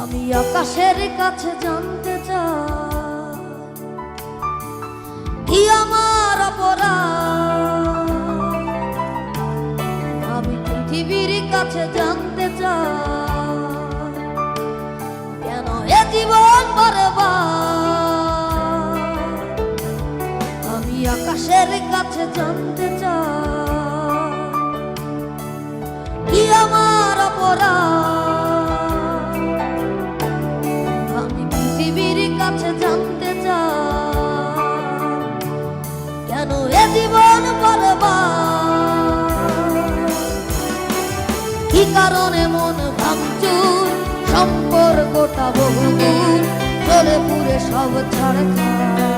আমি আকাশের কাছে জানতে চাই কি আমার অপরাধ। আমি পৃথিবীর কাছে জানতে চাই কেন এ জীবন বরবাদ। আমি আকাশের কাছে জানতে চাই কি আমার অপরাধ। আমি পৃথিবীর কাছে জানতে চাই কেন এ জীবন বরবাদ। কি কারণে মন ভাঙচুর, সম্পর্কটা বহুদূর, চলে পুরে সব ছাড়খাড়।